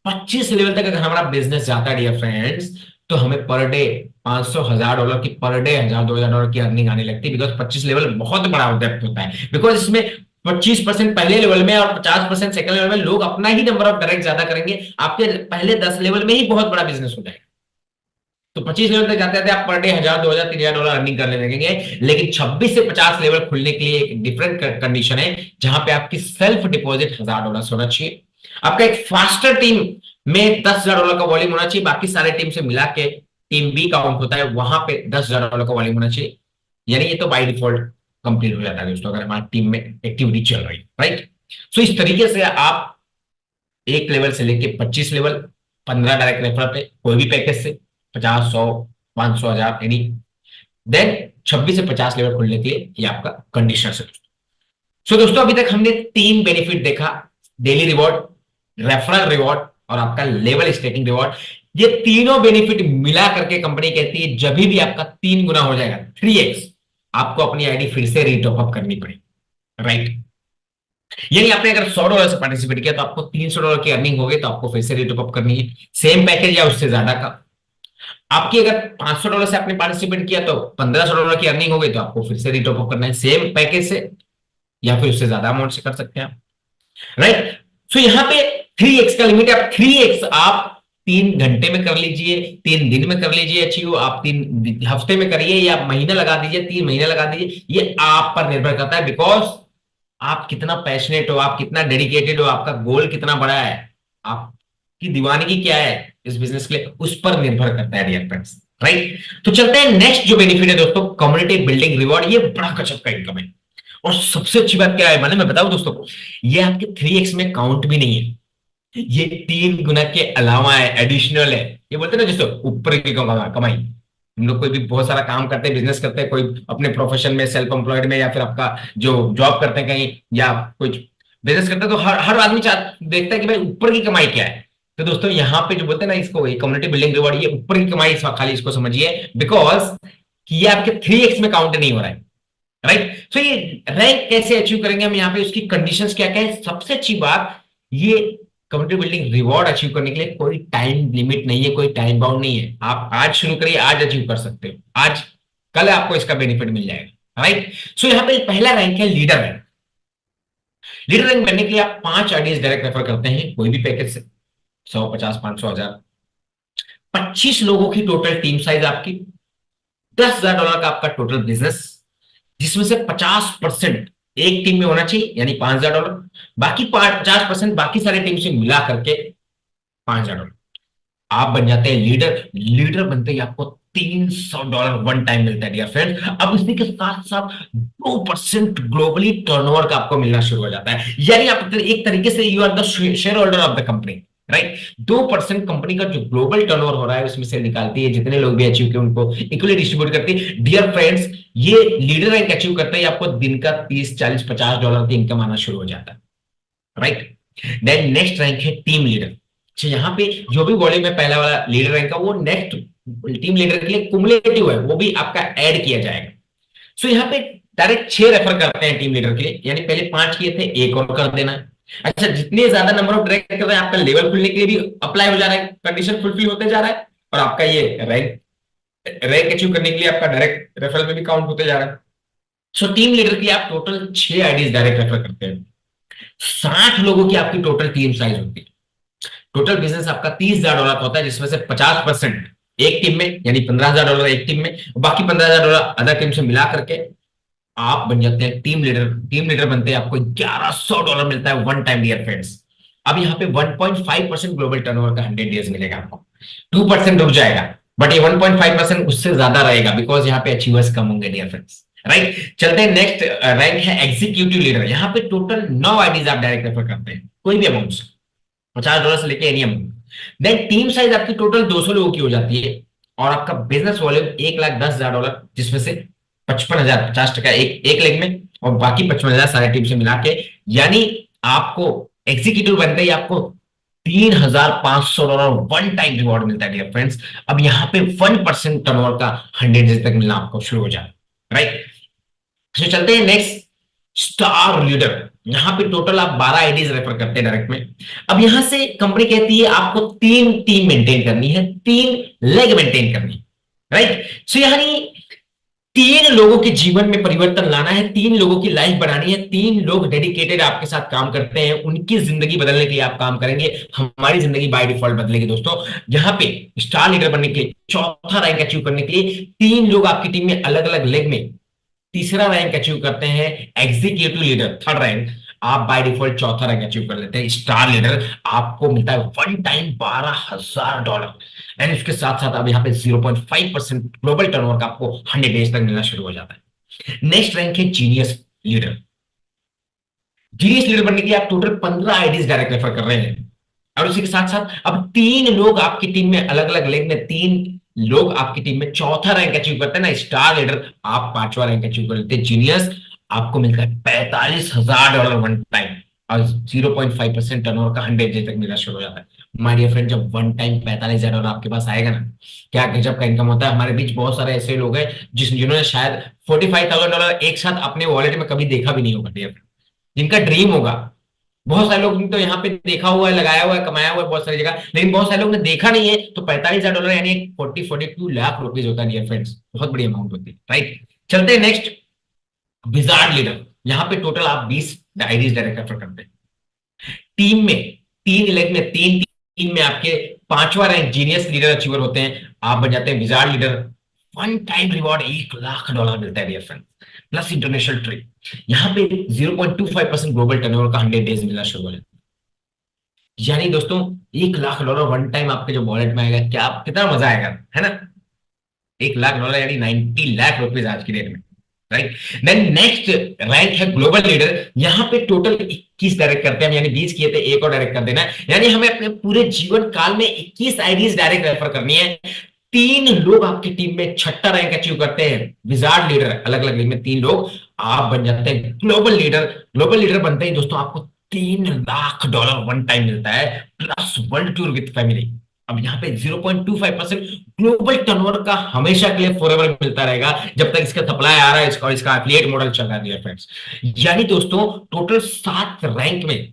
25 लेवल तक अगर हमारा बिजनेस जाता है डियर फ्रेंड्स, तो हमें पर डे $500,000 की, पर डे $1,000-2,000 की अर्निंग आने लगती है। बिकॉज 25 लेवल बहुत बड़ा डेप्थ होता है। बिकॉज इसमें 25% पहले लेवल में और 50% सेकंड लेवल में लोग अपना ही नंबर ऑफ डायरेक्ट ज्यादा करेंगे। आपके पहले 10 लेवल में ही बहुत बड़ा बिजनेस हो जाएगा। तो 25 लेवल तक जाते आप पर डे $1,000, 2,000, $3,000 अर्निंग करने लगेंगे। लेकिन 26 से 50 लेवल खुलने के लिए एक डिफरेंट कंडीशन है, जहां पे आपकी सेल्फ डिपॉजिट $1,000 होना चाहिए। आपका एक फास्टर टीम में $10,000 का वॉल्यूम होना चाहिए। बाकी सारे टीम से मिला के टीम बी काउंट होता है, वहां पे $10,000 का वॉल्यूम होना चाहिए। यानी ये तो बाय डिफॉल्ट कंप्लीट हो जाता है दोस्तों, अगर हमारी टीम में एक्टिविटी चल रही है, राइट। सो इस तरीके से आप एक लेवल से लेके 25 लेवल, 15 डायरेक्ट रेफर पे कोई भी पैकेज से 50, 100, 500, 1000 एनी। देन 26 से 50 लेवल खुलने के लिए ये आपका कंडीशन है। सो दोस्तों अभी तक हमने 3 बेनिफिट देखा, डेली रिवॉर्ड, रेफरल रिवॉर्ड और आपका लेवल स्टेकिंग रिवॉर्ड। ये तीनों बेनिफिट मिला करके कंपनी कहती है जब भी आपका 3 गुना हो जाएगा, 3x, आपको अपनी आईडी फिर से रीटॉप अप करनी पड़ेगी, राइट। यानी आपने अगर $100 से पार्टिसिपेट किया तो आपको $300 की अर्निंग हो गई, तो आपको फिर से रीटॉप अप करनी है सेम पैकेज या उससे ज्यादा का। आपकी अगर $500 से आपने पार्टिसिपेट किया तो $1,500 की अर्निंग हो गई, तो आपको फिर से रीटॉप अप करना है सेम पैकेज से या फिर उससे ज्यादा अमाउंट से कर सकते हैं आप, राइट। सो यहां पे 3x का लिमिट है। आप 3x आप 3 घंटे में कर लीजिए, 3 दिन में कर लीजिए अचीव, आप 3 हफ्ते में करिए या महीना लगा दीजिए, 3 महीने लगा दीजिए, ये आप पर निर्भर करता है। बिकॉज आप कितना पैशनेट हो, आप कितना डेडिकेटेड हो, आपका गोल कितना बड़ा है, आपकी दीवानगी क्या है इस बिजनेस के लिए, उस पर निर्भर करता है डियर फ्रेंड्स, राइट। तो चलते हैं नेक्स्ट जो बेनिफिट है दोस्तों, कम्युनिटी बिल्डिंग रिवॉर्ड। ये बड़ा गजब का इनकम है और सबसे अच्छी बात क्या है माने मैं बताऊं दोस्तों, ये आपके 3x में काउंट भी नहीं है, ये 3 गुना के अलावा है, एडिशनल है। ये बोलते हैं ना जैसे ऊपर की कमाई। हम लोग कोई भी बहुत सारा काम करते हैं, बिजनेस करते हैं, कोई अपने प्रोफेशन में सेल्फ एम्प्लॉयड में या फिर आपका जो जॉब करते हैं कहीं या कुछ बिजनेस करते हैं, तो हर आदमी देखता है कि भाई ऊपर की कमाई क्या है। तो दोस्तों यहाँ पे जो बोलते हैं ना इसको कम्युनिटी बिल्डिंग रिवॉर्ड, ये ऊपर की कमाई खाली इसको समझिए, बिकॉज ये आपके 3x में काउंट नहीं हो रहा है, राइट। सो ये रैंक कैसे अचीव करेंगे हम, यहाँ पे उसकी कंडीशंस क्या क्या है। सबसे अच्छी बात, ये कम्युनिटी बिल्डिंग रिवॉर्ड अचीव करने के लिए कोई टाइम लिमिट नहीं है, कोई टाइम बाउंड नहीं है। आप आज शुरू करिए, आज अचीव कर सकते हो, आज कल आपको इसका बेनिफिट मिल जाएगा, राइट। सो यहाँ पे पहला रैंक है लीडर रैंक। लीडर रैंक बनने के लिए आप 5 आईडीज डायरेक्ट रेफर करते हैं कोई भी पैकेज से, 100, 50, 500, 1000। 25 लोगों की टोटल टीम साइज आपकी, $10,000 का आपका टोटल बिजनेस, जिसमें से 50% एक टीम में होना चाहिए यानी $5,000, बाकी 50% बाकी सारे टीम से मिला करके $5,000। आप बन जाते हैं लीडर। लीडर बनते ही आपको $300 वन टाइम मिलता है डियर फ्रेंड। अब इसी के साथ साथ 2% ग्लोबली टर्नओवर का आपको मिलना शुरू हो जाता है। यानी आप एक तरीके से you are the share holder of the company, right. 2% company का जो ग्लोबल टर्नओवर हो रहा है उसमें से निकालती है, जितने लोग भी अचीव किए उनको इक्वली डिस्ट्रीब्यूट करती है। डियर फ्रेंड्स, ये लीडर रैंक अचीव करते ही आपको दिन का 30, 40, 50 डॉलर की इनकम आना शुरू हो जाता है, राइट। देन नेक्स्ट रैंक है टीम लीडर। अच्छा, यहाँ पे जो भी वॉल्यूम है पहला वाला लीडर रैंक का, वो नेक्स्ट टीम लीडर के लिए कुमुलेटिव है, वो भी आपका ऐड किया जाएगा। सो यहाँ पे डायरेक्ट 6 रेफर करते हैं टीम लीडर के लिए, यानी पहले 5 किए थे, एक और कर देना है। अच्छा, जितने ज्यादा नंबर ऑफ डायरेक्ट कर रहे हैं आपका लेवल खुलने के लिए भी अप्लाई हो जा रहा है, कंडीशन फुलफिल होते जा रहा है, और आपका ये रैंक रैंक अचीव करने के लिए आपका डायरेक्ट रेफरल में भी काउंट होते जा रहा है। सो टीम लीडर के लिए आप टोटल 6 आईडीज डायरेक्ट रेफर करते हैं। 60 लोगों की आपकी टोटल टीम साइज होती है। टोटल बिजनेस आपका 30,000 डॉलर का होता है, जिसमें से 50% एक टीम में, यानी 15,000 डॉलर एक टीम में, बाकी 15,000 डॉलर अदर टीम से मिला करके आप बन जाते हैं टीम लीडर। टीम लीडर बनते हैं, आपको $1,100 मिलता है वन टाइम, डियर फ्रेंड्स। अब यहाँ पे 1.5% ग्लोबल टर्नओवर का 100 डेज मिलेगा आपको। 2% रुक जाएगा, बट ये 1.5% उससे ज्यादा रहेगा, बिकॉज यहाँ पे अचीवर्स कम होंगे, डियर फ्रेंड्स, राइट। चलते हैं नेक्स्ट रैंक है एग्जीक्यूटिव लीडर। यहाँ पे टोटल 9 आईडीज आप डायरेक्ट रेफर करते हैं, कोई भी अमाउंट, $50 से लेके any amount. Then team size आपकी टोटल 200 लोगों की हो जाती है, और आपका बिजनेस वॉल्यूम $1,10,000, जिसमें से 55,000 50% एक लेग में, और बाकी 55,000 सारे टीम से मिला के, यानी आपको एग्जीक्यूटिव बनते ही आपको $3,500 वन टाइम रिवॉर्ड मिलता है, डियर फ्रेंड्स। अब यहाँ पे 1% टर्नओवर का 100 डेज तक मिलना आपको शुरू हो जाए, राइट। तो चलते हैं नेक्स्ट, स्टार लीडर। यहां पे टोटल आप 12 आईडीज रेफर करते हैं डायरेक्ट में। अब यहां से कंपनी कहती है आपको 3 टीम मेंटेन करनी है, 3 लेग मेंटेन करनी है, राइट। सो यानी 3 लोगों के जीवन में परिवर्तन लाना है, 3 लोगों की लाइफ बनानी है, 3 लोग डेडिकेटेड आपके साथ काम करते हैं, उनकी जिंदगी बदलने के लिए आप काम करेंगे। हमारी जिंदगी बाय डिफॉल्ट बदलेगी दोस्तों। यहां पे स्टार लीडर बनने के लिए, चौथा रैंक अचीव करने के लिए 3 लोग आपकी टीम में अलग अलग लेग में तीसरा रैंक अचीव करते हैं, एग्जीक्यूटिव लीडर थर्ड रैंक, आप बाय डिफॉल्ट चौथा रैंक अचीव कर लेते हैं। स्टार लीडर आपको मिलता है वन टाइम $12,000, एंड इसके साथ साथ अब यहाँ पे 0.5% ग्लोबल टर्नओवर का आपको 100 डेज तक मिलना शुरू हो जाता है। नेक्स्ट रैंक है जीनियस लीडर। जीनियस लीडर बनने के लिए आप टोटल 15 आईडीज डायरेक्ट रेफर कर रहे हैं, और उसी के साथ साथ अब 3 लोग आपकी टीम में अलग अलग लेग में, 3 लोग आपकी टीम में चौथा रैंक अचीव करते हैं ना, स्टार लीडर, आप 5वां रैंक अचीव कर लेते हैं। जीनियस आपको मिलता है $45,000 वन टाइम, और 0.5% टर्नओवर का 100 डे तक मिलना शुरू हो जाता है। माय डियर फ्रेंड, जब वन टाइम $45,000 आपके पास आएगा ना, क्या गजब का इनकम होता है। हमारे बीच बहुत सारे ऐसे लोग हैं जिन्होंने शायद $45,000 एक साथ अपने वॉलेट में कभी देखा भी नहीं होगा, डियर फ्रेंड, जिनका ड्रीम होगा। बहुत सारे लोग तो यहाँ पे देखा हुआ है, लगाया हुआ है, कमाया हुआ है बहुत सारी जगह, लेकिन बहुत सारे लोग ने देखा नहीं है। तो $45,000 यानी 42 लाख रुपीज होता है, डियर फ्रेंड्स, बहुत बड़ी अमाउंट होती है, राइट। चलते हैं नेक्स्ट, विजार्ड लीडर। यहाँ पे टोटल आप 20 आईडीज डायरेक्ट रेफर करते हैं। टीम में 3 लेग में 3 टीम में आपके 5वां रैंक जीनियस लीडर अचीवर होते हैं, आप बन जाते हैं wizard leader. One time reward $1,00,000 मिलता है, dear friend, plus international trip. यहाँ पे 0.25% ग्लोबल टर्नओवर का 100 डेज मिलना शुरू हो जाता है। यानी दोस्तों $1,00,000 वन टाइम आपके जो वॉलेट में आएगा, क्या कितना मजा आएगा, है ना। $1,00,000 यानी 90 लाख रुपीज आज की डेट में, राइट। देन नेक्स्ट रैंक है ग्लोबल लीडर। यहाँ पे टोटल 21 डायरेक्ट करते हैं, यानी 20 किए थे, एक और डायरेक्ट कर देना है, यानी हमें अपने पूरे जीवन काल में 21 आईडीज डायरेक्ट रेफर करनी है। 3 लोग आपकी टीम में छठा रैंक अचीव करते हैं, विजार्ड लीडर, अलग अलग में 3 लोग, आप बन जाते हैं ग्लोबल लीडर। ग्लोबल लीडर बनते हैं दोस्तों आपको $3,00,000 वन टाइम मिलता है, plus world tour with family. अब यहाँ पे 0.25% ग्लोबल टर्नओवर का हमेशा के लिए फॉरएवर मिलता रहेगा, जब तक इसका सप्लाई आ रहा है, इसका एफिलिएट मॉडल चल रहा है, फ्रेंड्स। यानी दोस्तों टोटल 7 रैंक में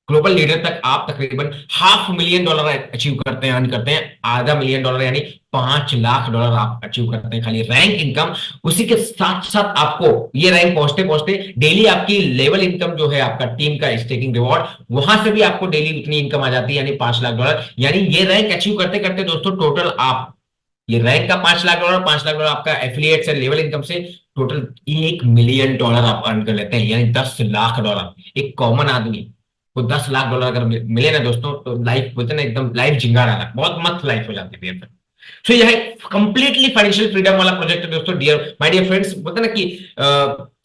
ग्लोबल लीडर तक आप तकरीबन $500,000 अचीव करते हैं, अर्न करते हैं। $500,000 यानी $5,00,000 आप अचीव करते हैं खाली रैंक इनकम। उसी के साथ साथ आपको ये रैंक पहुंचते पहुंचते डेली आपकी लेवल इनकम जो है, आपका टीम का स्टेकिंग रिवॉर्ड, वहां से भी आपको डेली उतनी इनकम आ जाती है, यानी $5,00,000। यानी ये रैंक अचीव करते करते दोस्तों टोटल आप ये रैंक का $5,00,000, $5,00,000 आपका एफिलिएट से, लेवल इनकम से, टोटल $1,000,000 आप अर्न कर लेते हैं, यानी $10,00,000। एक कॉमन आदमी को $10,00,000 अगर मिले ना दोस्तों, तो लाइफ बोलते ना एकदम लाइफ जिंगार आना, बहुत मस्त लाइफ हो जाती है। सो यह कंप्लीटली फाइनेंशियल फ्रीडम वाला प्रोजेक्ट है दोस्तों, डियर माय डियर फ्रेंड्स। बोलते ना कि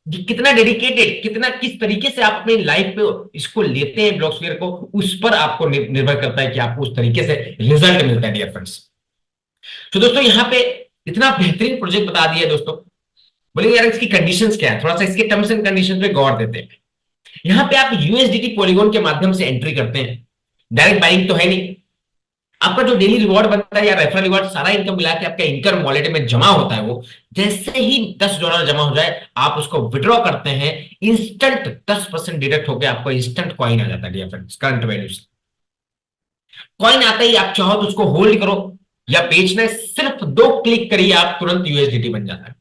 कितना डेडिकेटेड, कितना किस तरीके से आप अपनी लाइफ पे इसको लेते हैं ब्लॉक्सफेयर को, उस पर आपको निर्भर करता है कि आपको उस तरीके से रिजल्ट मिलता है डियर फ्रेंड्स। तो दोस्तों यहाँ पे इतना बेहतरीन प्रोजेक्ट बता दिया दोस्तों, बोलेंगे यार इसकी कंडीशंस क्या है, थोड़ा सा इसके टर्म्स एंड कंडीशंस पे गौर देते हैं। यहाँ पे आप यूएसडीटी पॉलीगॉन के माध्यम से एंट्री करते हैं, डायरेक्ट बाइंग तो है नहीं, आपका जो डेली रिवॉर्ड बनता है या रेफरल रिवॉर्ड सारा इनकम मिला के आपका इनकम वॉलेट में जमा होता है, वो जैसे ही $10 जमा हो जाए आप उसको विड्रॉ करते हैं, इंस्टेंट 10% डिडक्ट होकर आपको इंस्टेंट कॉइन आ जाता है डियर फ्रेंड्स, करंट वैल्यू से। कॉइन आता ही आप चाहो तो उसको होल्ड करो या बेचना है, सिर्फ 2 क्लिक करिए आप तुरंत यूएसडीटी बन जाता है,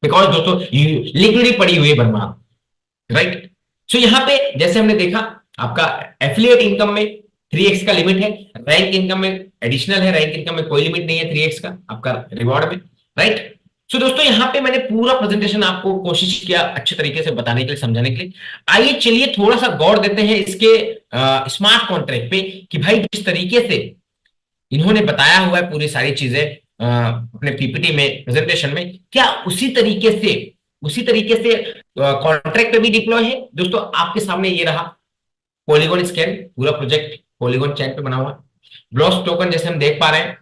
बिकॉज दोस्तों लिक्विडिटी पड़ी हुई है बर्मा, राइट। सो यहां पे जैसे हमने देखा आपका एफिलिएट इनकम में 3x का लिमिट है, रैंक इनकम में एडिशनल है, रैंक इनकम में कोई लिमिट नहीं है 3x का आपका रिवॉर्ड में, राइट। सो दोस्तों यहाँ पे मैंने पूरा प्रेजेंटेशन आपको कोशिश किया अच्छे तरीके से बताने के लिए, समझाने के लिए। आइए चलिए थोड़ा सा गौर देते हैं इसके स्मार्ट कॉन्ट्रैक्ट पे कि भाई जिस तरीके से इन्होंने बताया हुआ है पूरी सारी चीजें अपने पीपीटी में प्रेजेंटेशन में, क्या उसी तरीके से कॉन्ट्रैक्ट पे भी डिप्लॉय है। दोस्तों आपके सामने ये रहा पॉलीगॉन स्कैन, पूरा प्रोजेक्ट पॉलीगॉन चैन पे बना हुआ है। ब्लॉक्स टोकन जैसे हम देख पा रहे हैं,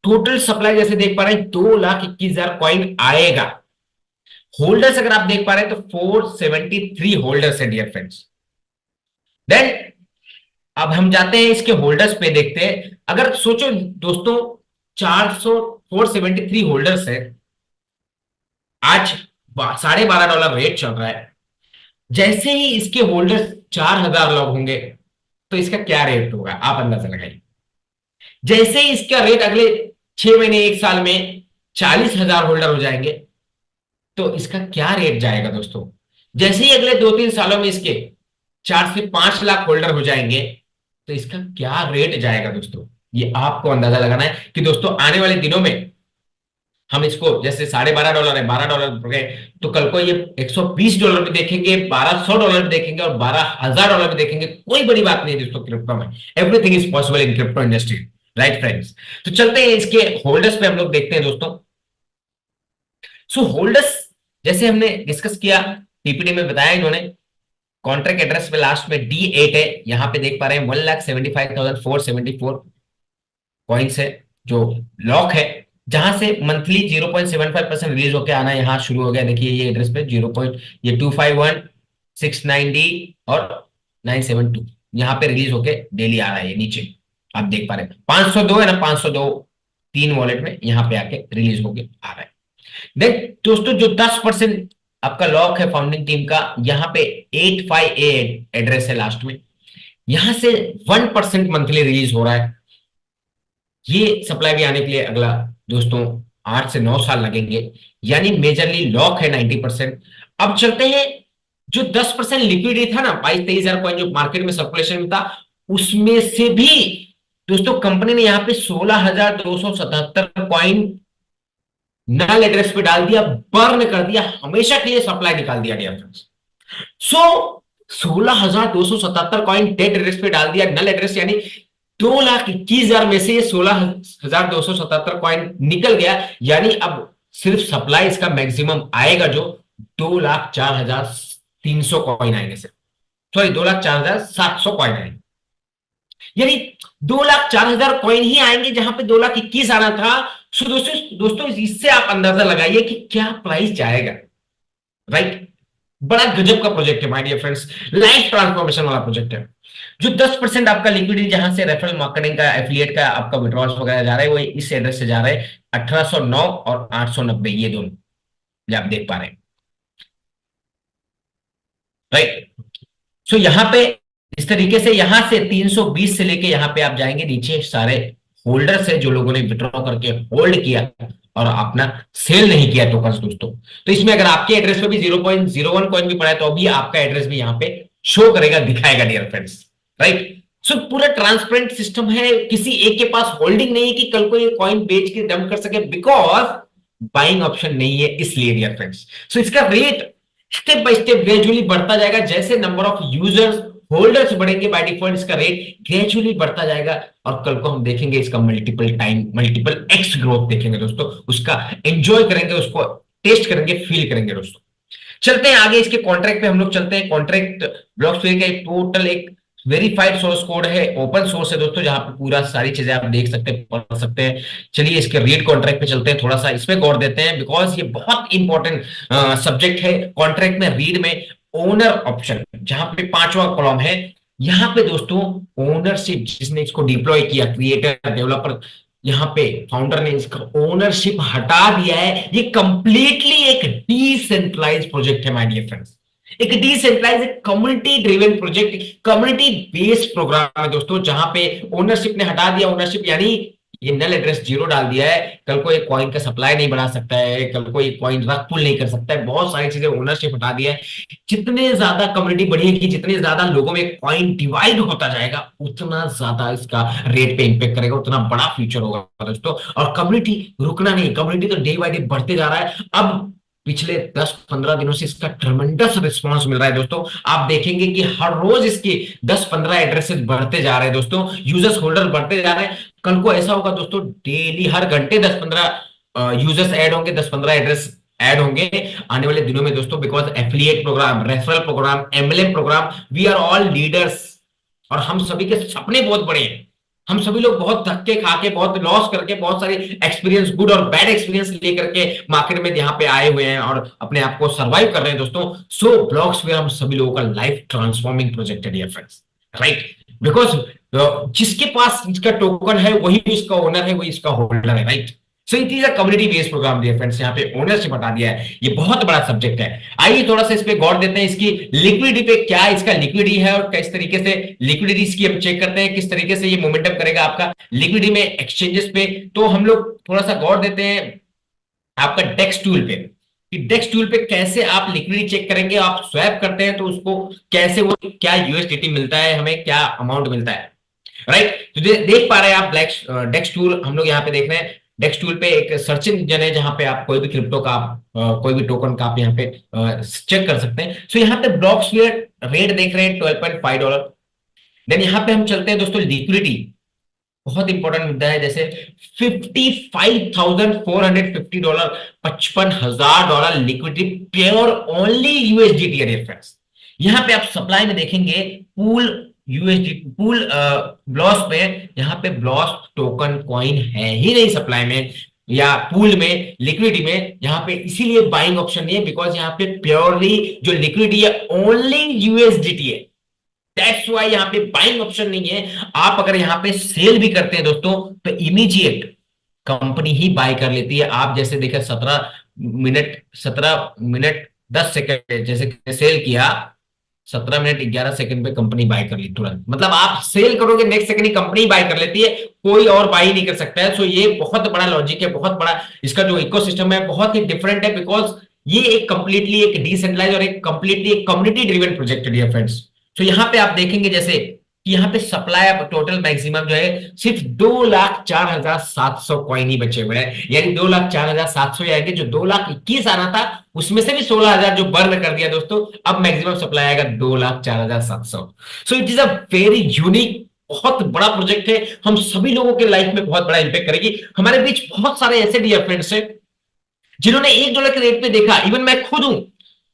टोटल सप्लाई जैसे देख पा रहे हैं 2,21,000 कॉइन आएगा। होल्डर्स अगर आप देख पा रहे हैं तो 473 होल्डर्स है डियर फ्रेंड्स। देन अब हम जाते हैं इसके होल्डर्स पे, देखते हैं। अगर सोचो दोस्तों 473 होल्डर्स है, आज $12.5 रेट चल रहा है, जैसे ही इसके होल्डर्स 4,000 लोग होंगे तो इसका क्या रेट होगा आप अंदाजा लगाइए। जैसे ही इसका रेट अगले 6 महीने 1 साल में 40,000 होल्डर हो जाएंगे तो इसका क्या रेट जाएगा दोस्तों। जैसे ही अगले 2-3 सालों में इसके 4 से 5 लाख होल्डर हो जाएंगे तो इसका क्या रेट जाएगा दोस्तों। ये आपको अंदाजा लगाना है कि दोस्तों आने वाले दिनों में हम इसको जैसे $12.5 है, $12 गए तो कल को ये $120 भी देखेंगे, $1,200 भी देखेंगे और $12,000 भी देखेंगे, कोई बड़ी बात नहीं है दोस्तों क्रिप्टो में। Everything is possible in crypto industry, right friends. तो चलते हैं इसके होल्डर्स पे हम लोग देखते हैं दोस्तों। सो होल्डर्स जैसे हमने डिस्कस किया, पीपीटी में बताया इन्होंने, कॉन्ट्रैक्ट एड्रेस पे लास्ट में D8 है, यहां पे देख पा रहे हैं 1,75,474 कॉइन्स है जो लॉक है, जहां से मंथली 0.75% रिलीज होकर आना यहाँ शुरू हो गया। देखिए ये एड्रेस पे 25169D और 972 यहाँ पे रिलीज होके डेली आ रहा है। ये नीचे आप देख पा रहे हैं 502 है ना, 502 3 वॉलेट में यहाँ पे आके रिलीज होके आ रहा है। देख दोस्तों जो 10% आपका लॉक है फाउंडिंग टीम का, यहाँ पे 85A एड्रेस है लास्ट में, यहां से 1% मंथली रिलीज हो रहा है। ये सप्लाई भी आने के लिए अगला दोस्तों 8 से 9 साल लगेंगे, यानी मेजरली लॉक है 90%। अब चलते हैं जो 10% लिक्विडिटी था ना, 22-23 हजार कॉइन जो मार्केट में सर्कुलेशन में था, उसमें से भी दोस्तों कंपनी ने यहां पे 16,277 कॉइन नल एड्रेस पे डाल दिया, बर्न कर दिया, हमेशा के लिए सप्लाई निकाल दिया डियर फ्रेंड्स। सो 16,277 कॉइन डेड एड्रेस पे डाल दिया, नल एड्रेस, यानी 2,21,000 में से 16,277 कॉइन निकल गया, यानी अब सिर्फ सप्लाई इसका मैक्सिमम आएगा जो 2,04,300 कॉइन आएंगे सर, सॉरी 2,04,700 कॉइन आएंगे, यानी 2,04,000 कॉइन ही आएंगे जहां पे 2,21,000 आना था। सो दोस्तों इससे आप अंदाजा लगाइए कि क्या प्राइस जाएगा, राइट। बड़ा गजब का प्रोजेक्ट है my dear friends, life transformation वाला प्रोजेक्ट है। जो 10% आपका लिक्विडिटी जहां से रेफरल मार्केटिंग का, एफिलिएट का आपका विड्रॉल्स वगैरह जा रहा है, वो इस एड्रेस से जा रहा है 1809 और 890, ये दोनों जो आप देख पा रहे हैं, राइट। सो यहां पे इस तरीके से यहां से 320 से लेके यहां पे आप जाएंगे नीचे, सारे होल्डर्स है जो लोगों ने विड्रॉ करके होल्ड किया और अपना सेल नहीं किया टोकन्स दोस्तों। तो इसमें अगर आपके एड्रेस पे भी 0.01 कॉइन भी पड़ा है तो अभी आपका एड्रेस भी यहाँ पे शो करेगा, दिखाएगा डियर फ्रेंड्स, राइट। सो पूरा ट्रांसपेरेंट सिस्टम है, किसी एक के पास होल्डिंग नहीं है कि कल को ये कॉइन बेच के डंप कर सके, बिकॉज बाइंग ऑप्शन नहीं है, इसलिए डियर फ्रेंड्स। सो इसका rate step by step gradually बढ़ता जाएगा, जैसे नंबर ऑफ यूजर्स होल्डर्स बढ़ेंगे बाय डिफॉल्ट इसका रेट ग्रेजुअली बढ़ता जाएगा, और कल को हम देखेंगे इसका मल्टीपल एक्स ग्रोथ देखेंगे दोस्तों, उसका एंजॉय करेंगे, उसको टेस्ट करेंगे, फील करेंगे दोस्तों। चलते हैं आगे इसके कॉन्ट्रैक्ट पे हम लोग चलते हैं। कॉन्ट्रैक्ट ब्लॉकस्फेयर का एक टोटल एक वेरीफाइड सोर्स कोड है, ओपन सोर्स है दोस्तों, जहां पे पूरा सारी चीजें आप देख सकते हैं, पढ़ सकते हैं। चलिए इसके रीड कॉन्ट्रैक्ट पे चलते हैं, थोड़ा सा इसमें गौर देते हैं, बिकॉज ये बहुत इंपॉर्टेंट सब्जेक्ट है। कॉन्ट्रैक्ट में रीड में ओनर ऑप्शन, जहां पे पांचवा कॉलम है, यहाँ पे दोस्तों ओनरशिप, जिसने इसको डिप्लॉय किया, क्रिएटर डेवलपर, यहाँ पे फाउंडर ने इसका ओनरशिप हटा दिया है। ये कंप्लीटली एक डिसेंट्रलाइज प्रोजेक्ट है माय डियर फ्रेंड्स, एक decentralize community driven project, community based program है दोस्तों, जहां पे ओनरशिप ने हटा दिया। ओनरशिप यानी ये नल एड्रेस जीरो डाल दिया है, कल को एक कॉइन का सप्लाई नहीं बढ़ा सकता है, कल को एक कॉइन रख पुल नहीं कर सकता है, बहुत सारी चीजें ओनरशिप हटा दिया है। जितने ज्यादा कम्युनिटी बढ़ेगी, जितने ज्यादा लोगों में कॉइन डिवाइड होता जाएगा, उतना ज्यादा इसका रेट पे इंपेक्ट करेगा, उतना बड़ा फ्यूचर होगा दोस्तों। और कम्युनिटी रुकना नहीं, कम्युनिटी तो डे बाय डे बढ़ते जा रहा है। अब पिछले 10-15 दिनों से इसका ट्रमेंडस रिस्पांस मिल रहा है दोस्तों। आप देखेंगे कि हर रोज इसके 10-15 एड्रेसेस बढ़ते जा रहे हैं दोस्तों, यूजर्स होल्डर बढ़ते जा रहे हैं। कल को ऐसा होगा दोस्तों, डेली हर घंटे 10-15 यूजर्स ऐड होंगे, 10-15 एड्रेस ऐड होंगे आने वाले दिनों में दोस्तों, because affiliate program, referral program, MLM program, we are all leaders. और हम सभी के सपने बहुत बड़े हैं, हम सभी लोग बहुत धक्के खा के, बहुत लॉस करके, बहुत सारे एक्सपीरियंस, गुड और बैड एक्सपीरियंस लेकर के मार्केट में यहाँ पे आए हुए हैं और अपने आप को सर्वाइव कर रहे हैं दोस्तों। सो ब्लॉक्सफेयर हम सभी लोगों का लाइफ ट्रांसफॉर्मिंग प्रोजेक्ट है डियर फ्रेंड्स, राइट? बिकॉज जिसके पास इसका टोकन है वही इसका ओनर है, वही इसका होल्डर है, right? So it is a community based program dear friends, यहाँ पे ओनरशिप हटा दिया है, ये बहुत बड़ा सब्जेक्ट है। आइए थोड़ा सा इस पे गौर देते हैं, इसकी लिक्विडिटी पे, क्या इसका लिक्विडिटी है और किस तरीके से लिक्विडिटी इसकी हम चेक करते हैं, किस तरीके से ये मोमेंटम करेगा आपका लिक्विडिटी में एक्सचेंजेस पे। तो हम लोग थोड़ा सा गौर देते हैं आपका डेक्स टूल पे, कि डेक्स टूल पे कैसे आप लिक्विडिटी चेक करेंगे। आप स्वैप करते हैं तो उसको कैसे, वो क्या यूएसडीटी मिलता है, हमें क्या अमाउंट मिलता है, राइट? तो देख पा रहे हैं आप डेक्स टूल, हम लोग यहाँ पे देख रहे हैं। डेक्स टूल पे एक सर्च इंजन है, जहां पे आप कोई भी क्रिप्टो का कोई भी टोकन का आप यहाँ पे चेक कर सकते हैं। सो यहाँ पे ब्लॉकस्फेयर रेट देख रहे हैं $12.5। देन यहाँ पे हम चलते हैं दोस्तों लिक्विडिटी, बहुत इंपॉर्टेंट मुद्दा है, जैसे $55,450, $55,000 liquidity pure only USDT friends. यहाँ पे आप सप्लाई में देखेंगे पूल यूएसडी, पूल ब्लॉस में, यहाँ पे ब्लॉस टोकन कॉइन है ही नहीं सप्लाई में या पूल में, लिक्विडिटी में, यहाँ पे इसीलिए बाइंग ऑप्शन नहीं है, बिकॉज यहाँ पे प्योरली जो लिक्विडिटी है ओनली यूएसडीटी है। दैट्स व्हाई यहाँ पे बाइंग ऑप्शन नहीं है। आप अगर यहाँ पे सेल भी करते हैं दोस्तों, तो इमीडिएट कंपनी ही बाय कर लेती है। आप जैसे देखे 17 मिनट 10 सेकंड जैसे सेल किया, 17 मिनट 11 सेकंड पे कंपनी बाय कर ली तुरंत। मतलब आप सेल करोगे, next second he company by कर लेती है, कोई और बाय नहीं कर सकता है। सो ये बहुत बड़ा लॉजिक है, बहुत बड़ा इसका जो इकोसिस्टम है बहुत ही डिफरेंट है, बिकॉज ये एक कंप्लीटली एक डिसेंट्रलाइज और एक कंप्लीटली एक कम्युनिटी ड्रिवन प्रोजेक्ट है डियर फ्रेंड्स। तो यहाँ पे आप देखेंगे जैसे कि यहाँ पे सप्लाई ऑफ टोटल मैक्सिमम जो है सिर्फ 2,04,700 कॉइन ही बचे हुए हैं, यानी 2,04,700 आएंगे। जो 2,21,000 आना था उसमें से भी 16,000 जो बर्न कर दिया दोस्तों, अब मैक्सिमम सप्लाई आएगा 2,04,700। सो it is a very unique, बहुत बड़ा प्रोजेक्ट है, हम सभी लोगों के लाइफ में बहुत बड़ा इंपैक्ट करेगी। हमारे बीच बहुत सारे ऐसे डियर फ्रेंड्स हैं जिन्होंने $1 के रेट पे देखा, इवन मैं खुद हूं,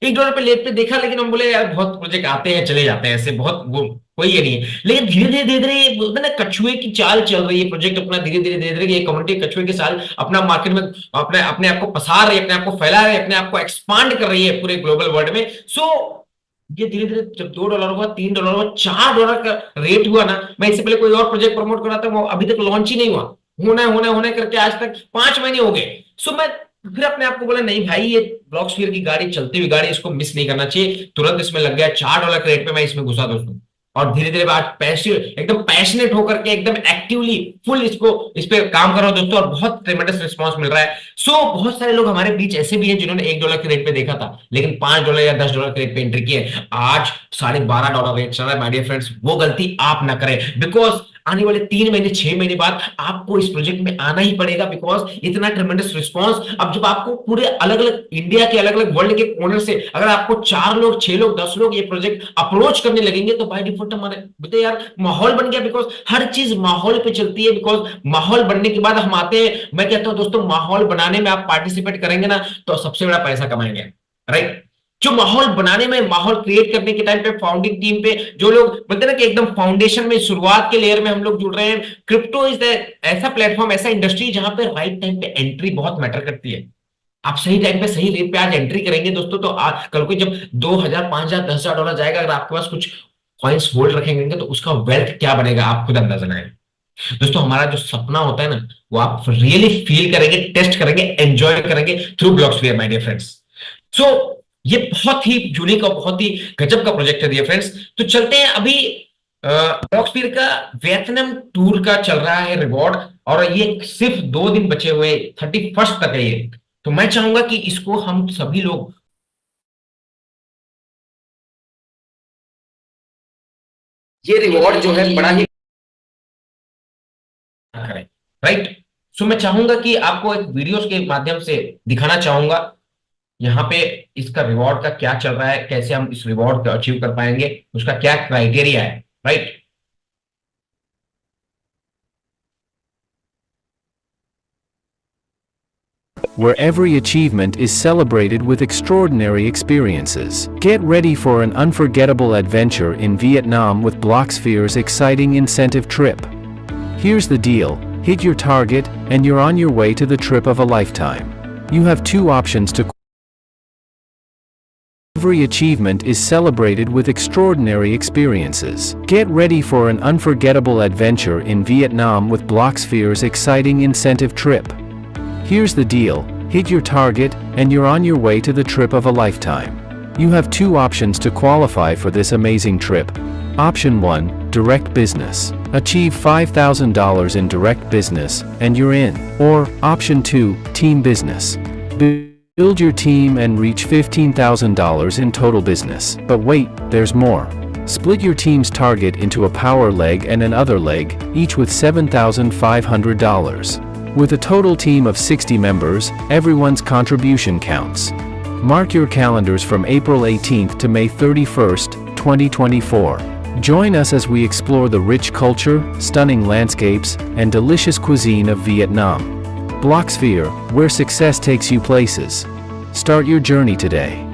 $1 पे रेट पे देखा, लेकिन हम बोले यार बहुत प्रोजेक्ट आते हैं चले जाते हैं, ऐसे बहुत वो कोई ये नहीं है। लेकिन धीरे धीरे धीरे धीरे बोलते ना, कछुए की चाल चल रही है, प्रोजेक्ट अपना धीरे धीरे धीरे धीरे, ये कम्युनिटी कछुए की चाल अपना मार्केट में अपने अपने आप को पसार रही है, अपने आप को फैला रही है, अपने आप को एक्सपांड कर रही है पूरे ग्लोबल वर्ल्ड में। सो ये धीरे धीरे जब $2 हुआ, $3 हुआ, $4 का रेट हुआ ना, मैं इससे पहले कोई और प्रोजेक्ट प्रमोट कर रहा था, वो अभी तक लॉन्च ही नहीं हुआ, होने करके आज तक 5 महीने हो गए। सो मैं फिर अपने आप को बोला नहीं भाई, ये ब्लॉकस्फीयर की गाड़ी, चलती हुई गाड़ी, इसको मिस नहीं करना चाहिए। तुरंत इसमें लग गया, $4 के रेट पे मैं इसमें घुसा दोस्तों, और धीरे धीरे आज एकदम पैशनेट होकर के, एकदम एक्टिवली फुल इस पे काम कर रहा हूं दोस्तों, और बहुत ट्रेमेंडस रिस्पांस मिल रहा है। सो बहुत सारे लोग हमारे बीच ऐसे भी हैं जिन्होंने $1 के रेट पे देखा था, लेकिन $5 या $10 के रेट पे एंट्री किए, आज $12.5 रेट चल रहा है। माय डियर फ्रेंड्स, वो गलती आप ना करें, बिकॉज आने वाले 3 महीने 6 महीने बाद आपको इस प्रोजेक्ट में आना ही पड़ेगा, बिकॉज इतना ट्रेमेंडस रिस्पांस। अब जब आपको पूरे अलग अलग इंडिया के, अलग अलग वर्ल्ड के कोने से अगर आपको 4 लोग, 6 लोग, 10 लोग ये प्रोजेक्ट अप्रोच करने लगेंगे, तो बाय डिफॉल्ट हमारे बोलते यार माहौल बन गया, बिकॉज हर चीज माहौल पे चलती है। बिकॉज माहौल बनने के बाद हम आते हैं, मैं कहता हूं दोस्तों, माहौल बनाने में आप पार्टिसिपेट करेंगे ना, तो सबसे बड़ा पैसा कमाएंगे, राइट? जो माहौल बनाने में, माहौल क्रिएट करने के टाइम पे फाउंडिंग टीम पे जो लोग बोलते हैं ना कि एकदम फाउंडेशन में, शुरुआत के लेयर में हम लोग जुड़ रहे हैं, क्रिप्टो इज द ऐसा प्लेटफॉर्म, ऐसा इंडस्ट्री जहां पे राइट टाइम पे एंट्री बहुत मैटर करती है। आप सही टाइम पे सही रेट पे आज एंट्री करेंगे दोस्तों, तो कल को जब 2,000, 5,000, 10,000 डॉलर जाएगा, अगर आपके पास कुछ कॉइन्स होल्ड रखेंगे तो उसका वेल्थ क्या बनेगा आप खुद अंदाजा लगाएं। दोस्तों हमारा जो सपना होता है ना, वो आप रियली फील करेंगे, टेस्ट करेंगे, एंजॉय करेंगे थ्रू ब्लॉक्सफेयर माय डियर फ्रेंड्स। सो ये बहुत ही यूनिक और बहुत ही गजब का प्रोजेक्ट है डियर फ्रेंड्स। तो चलते हैं अभी, ब्लॉक्सफेयर का वियतनाम टूर का चल रहा है रिवॉर्ड, और ये सिर्फ 2 दिन बचे हुए, 31st तक है ये। तो मैं चाहूंगा कि इसको हम सभी लोग ये रिवॉर्ड जो है बड़ा ही करें, राइट। सो मैं चाहूंगा कि आपको एक वीडियोस के माध्यम से दिखाना चाहूंगा यहाँ पे इसका रिवॉर्ड का क्या चल रहा है, कैसे हम इस रिवॉर्ड को अचीव कर पाएंगे, उसका क्या क्राइटेरिया है, right. where every achievement is celebrated with extraordinary experiences. Get ready for an unforgettable adventure in Vietnam with Blocksphere's exciting incentive trip. Here's the deal: hit your target, and you're on your way to the trip of a lifetime. You have 2 options to Every achievement is celebrated with extraordinary experiences. Get ready for an unforgettable adventure in Vietnam with Blocksphere's exciting incentive trip. Here's the deal: hit your target, and you're on your way to the trip of a lifetime. You have 2 options to qualify for this amazing trip. Option 1, direct business. Achieve $5,000 in direct business, and you're in. Or, option 2, team business. Build your team and reach $15,000 in total business. But wait, there's more. Split your team's target into a power leg and an other leg, each with $7,500. With a total team of 60 members, everyone's contribution counts. Mark your calendars from April 18th to May 31st, 2024. Join us as we explore the rich culture, stunning landscapes, and delicious cuisine of Vietnam. Blocksphere, where success takes you places. Start your journey today.